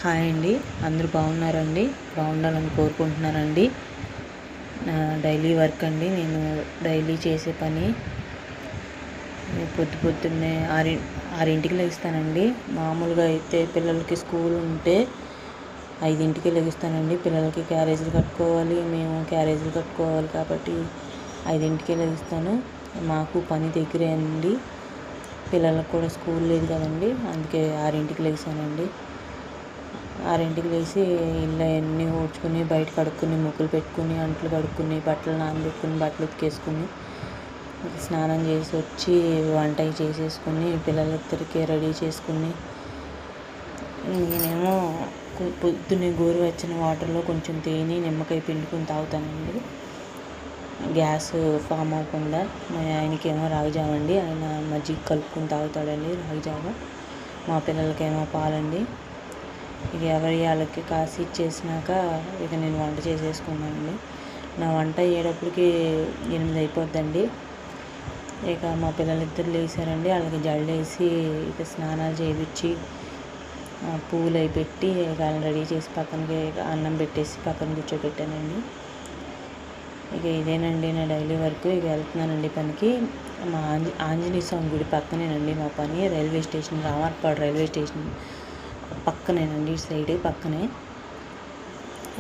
Hi అండి, అందరూ బాగున్నారండి? బాగుండాలని కోరుకుంటున్నానండి. నా డైలీ వర్క్ అండి. నేను డైలీ చేసే పని పొద్దున్నే ఆరింటికి లెగుస్తానండి. మామూలుగా అయితే పిల్లలకి స్కూల్ ఉంటే 5ంటికి లెగుస్తానండి. పిల్లలకి క్యారేజీలు కట్టుకోవాలి, మేము క్యారేజీలు కట్టుకోవాలి కాబట్టి 5ంటికే లెగుస్తాను. మాకు పని దగ్గరే అండి. పిల్లలకు కూడా స్కూల్ లేదు కదండి, అందుకే 6ంటికి లెగిసానండి. 6ంటికి లేచి ఇల్లు అన్నీ ఊడ్చుకుని, బయట కడుక్కుని, ముగ్గులు పెట్టుకుని, అంట్లు కడుక్కుని, బట్టలు నానబెట్టుకుని, బట్టలు ఉతికేసుకుని, స్నానం చేసి వచ్చి వంట చేసేసుకుని పిల్లలిద్దరికి రెడీ చేసుకుని, నేనేమో పొద్దున్నే గోరువెచ్చని వాటర్లో కొంచెం తేనె నిమ్మకాయ పిండుకుని తాగుతానండి, గ్యాస్ ఫామ్ అవ్వకుండా. మా ఆయనకేమో రాగిజావ అండి, ఆయన మజ్జిగ కలుపుకొని తాగుతాడండి రాగిజావ. మా పిల్లలకేమో పాలండి. ఇక ఎవరి వాళ్ళకి కాసి ఇచ్చేసినాక ఇక నేను వంట చేసేసుకున్నానండి. నా వంట అయ్యేటప్పటికి 8 అయిపోద్దండి. ఇక మా పిల్లలిద్దరు లేచారండి, వాళ్ళకి జల్లేసి ఇక స్నానాలు చేయించి పువ్వులు అవి పెట్టి ఇక వాళ్ళని రెడీ చేసి పక్కనకి అన్నం పెట్టేసి పక్కన కూర్చోబెట్టానండి. ఇక ఇదేనండి నా డైలీ వర్క్. ఇక వెళ్తున్నానండి పనికి. మా ఆంజనేయ స్వామి గుడి పక్కనేనండి మా పని. Railway station, Ramarpadu railway station పక్కనేనండి, సైడ్ పక్కనే.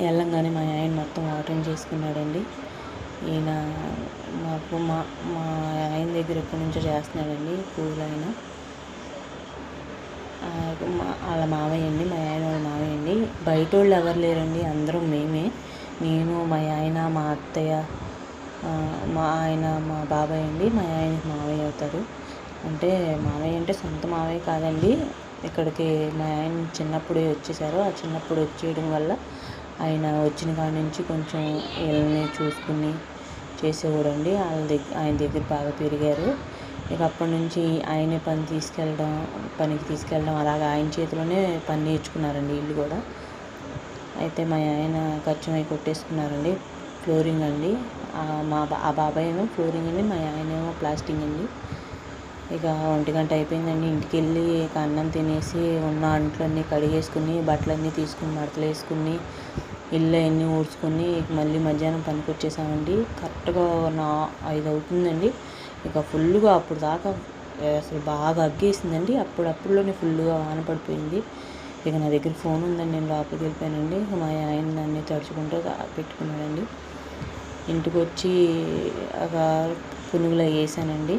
వెళ్ళంగానే మా ఆయన మొత్తం వాటరింగ్ చేసుకున్నాడండి. ఈయన మాకు మా ఆయన దగ్గర ఎప్పటి నుంచో చేస్తున్నాడండి పూలు. ఆయన వాళ్ళ మావయ్య అండి, మా ఆయన వాళ్ళ మావయ్య అండి. బయట వాళ్ళు ఎవరు లేరండి, అందరం మేమే. నేను, మా ఆయన, మా అత్తయ్య, మా ఆయన, మా బాబాయ్ అండి. మా ఆయనకి మావయ్య అవుతారు. అంటే మావయ్య అంటే సొంత మావయ్య కాదండి. ఇక్కడికి మా ఆయన చిన్నప్పుడే వచ్చేసారు. ఆ చిన్నప్పుడు వచ్చేయడం వల్ల ఆయన వచ్చిన కాడి నుంచి కొంచెం వీళ్ళని చూసుకుని చేసేవాడండి. ఆయన దగ్గర బాగా పెరిగారు. ఇక అప్పటి నుంచి ఆయనే పనికి తీసుకెళ్ళడం అలాగా ఆయన చేతిలోనే పని నేర్చుకున్నారండి వీళ్ళు కూడా. అయితే మా ఆయన ఖర్చు కొట్టేసుకున్నారండి. ఫ్లోరింగ్ అండి. ఆ బాబాయ్ ఏమో ఫ్లోరింగ్ అండి, మా ఆయన ఏమో ప్లాస్టింగ్ అండి. ఇక 1 గంట అయిపోయిందండి. ఇంటికి వెళ్ళి ఇక అన్నం తినేసి ఉన్న అంట్లన్నీ కడిగేసుకుని, బట్టలన్నీ తీసుకుని మడతలు వేసుకుని, ఇల్లు అన్నీ ఊడ్చుకొని మళ్ళీ మధ్యాహ్నం పనికి వచ్చేసామండి. కరెక్ట్గా 5 అవుతుందండి. ఇక ఫుల్గా అప్పుడు దాకా అసలు బాగా అగ్గేసిందండి. అప్పుడులోనే ఫుల్గా వాన పడిపోయింది. ఇక నా దగ్గర ఫోన్ ఉందండి, నేను లోపలికి వెళ్ళిపోయానండి. మా ఆయన దాన్ని తడుచుకుంటూ పెట్టుకున్నాడండి. ఇంటికి వచ్చి ఒక పునుగులు వేసానండి.